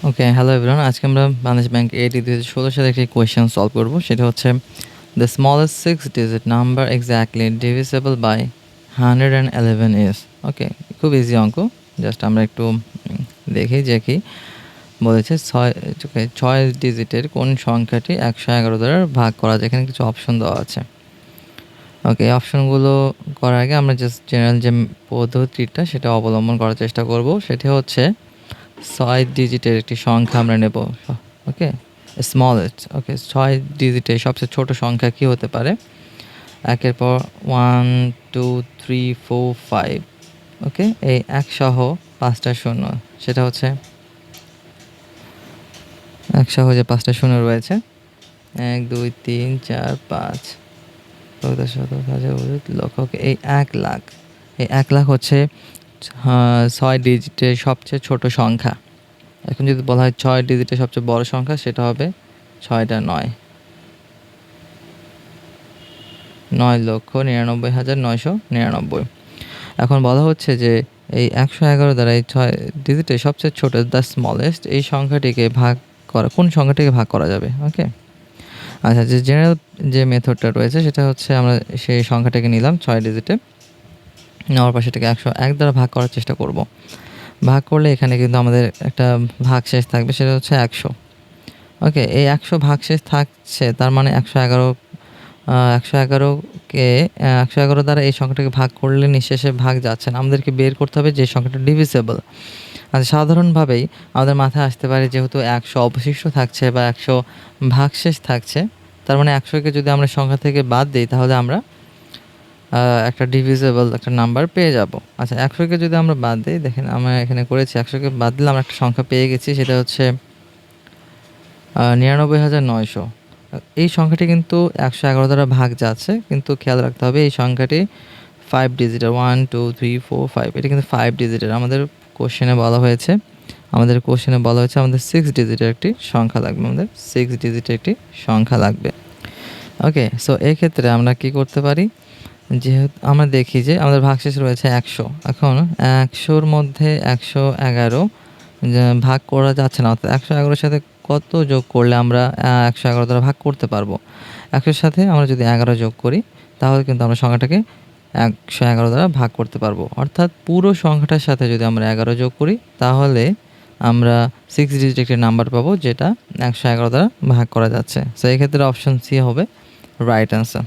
ওকে, hello everyone. আজকে আমরা Bangladesh bank AT 2016 সালে একটি কোয়েশ্চেন সলভ করব। সেটা হচ্ছে the smallest 6 digit number exactly divisible by 111 is. Okay, খুব ইজি অঙ্ক। জাস্ট আমরা একটু দেখি যে কি বলেছে। 6 ডিজিটের কোন সংখ্যাটি 111 দ্বারা ভাগ করা যায়। এখানে কিছু অপশন দেওয়া আছে। ওকে, এই অপশনগুলো করার আগে আমরা জাস্ট জেনারেল যে পদ্ধতিটা সেটা অবলম্বন করার চেষ্টা করব। সেটি হচ্ছে 6 ডিজিটের একটি সংখ্যা আমরা নেব। ওকে, স্মলেস্ট। ওকে, 6 ডিজিটের সবচেয়ে ছোট সংখ্যা কী হতে পারে? একের পর 1 2 3 4 5। ওকে, এই 1 সহ 5টা শূন্য, সেটা হচ্ছে 1 সহ যে 5টা শূন্য রয়েছে 1 2 3 4 5 লক্ষ। ওকে, এই 1 লাখ, এই 1 লাখ হচ্ছে 6 ডিজিটের সবচেয়ে ছোট সংখ্যা। এখন যদি বলা হয় 6 ডিজিটের সবচেয়ে বড় সংখ্যা, সেটা হবে 6টা 9,99,999। এখন বলা হচ্ছে যে এই 111 দ্বারা এই 6 ডিজিটের সবচেয়ে ছোট দ্য স্মলেস্ট এই সংখ্যাটিকে ভাগ করা, কোন সংখ্যাটিকে ভাগ করা যাবে? ওকে, আচ্ছা, যে জেনারেল যে মেথডটা রয়েছে সেটা হচ্ছে আমরা সেই সংখ্যাটাকে নিলাম 6 ডিজিটে, নেওয়ার পর সেটাকে 101 দ্বারা ভাগ করার চেষ্টা করব। ভাগ করলে এখানে কিন্তু আমাদের একটা ভাগশেষ থাকবে, সেটা হচ্ছে 100। ওকে, এই 100 ভাগশেষ থাকছে, তার মানে 111কে 111 দ্বারা এই সংখ্যাটাকে ভাগ করলে নিঃশেষে ভাগ যাচ্ছে না। আমাদেরকে বের করতে হবে যে সংখ্যাটা ডিভিজিবল। আচ্ছা, সাধারণভাবেই আমাদের মাথায় আসতে পারে যেহেতু 100 অবশিষ্ট থাকছে বা 100 ভাগশেষ থাকছে, তার মানে 100কে যদি আমরা সংখ্যা থেকে বাদ দিই তাহলে আমরা একটা ডিভিজিবল একটা নাম্বার পেয়ে যাব। আচ্ছা, 100কে যদি আমরা বাদ দিই, দেখেন আমরা এখানে করেছি 100কে বাদ দিলে আমরা একটা সংখ্যা পেয়ে গেছি, সেটা হচ্ছে 99,900। এই সংখ্যাটি কিন্তু 111 দ্বারা ভাগ যাচ্ছে, কিন্তু খেয়াল রাখতে হবে এই সংখ্যাটি 5 ডিজিটের। 1 2 3 4 5, এটা কিন্তু 5 ডিজিটের। আমাদের কোশ্চেনে বলা হয়েছে আমাদের 6 ডিজিটের একটি সংখ্যা লাগবে। আমাদের 6 ডিজিটের একটি সংখ্যা লাগবে। ওকে, সো এক্ষেত্রে আমরা কি করতে পারি? যেহেতু আমরা দেখি যে আমাদের ভাগশেষ রয়েছে 100। এখন 100-র মধ্যে 111 ভাগ করা যাচ্ছে না, অর্থাৎ 111-র সাথে কত যোগ করলে আমরা 111 দ্বারা ভাগ করতে পারবো? 100-র সাথে আমরা যদি 11 যোগ করি তাহলে কিন্তু আমরা সংখ্যাটাকে 111 দ্বারা ভাগ করতে পারবো। অর্থাৎ পুরো সংখ্যাটার সাথে যদি আমরা 11 যোগ করি তাহলে আমরা 6 ডিজিট একটি নাম্বার পাবো, যেটা 111 দ্বারা ভাগ করা যাচ্ছে। সো এক্ষেত্রে অপশন সি হবে রাইট অ্যান্সার।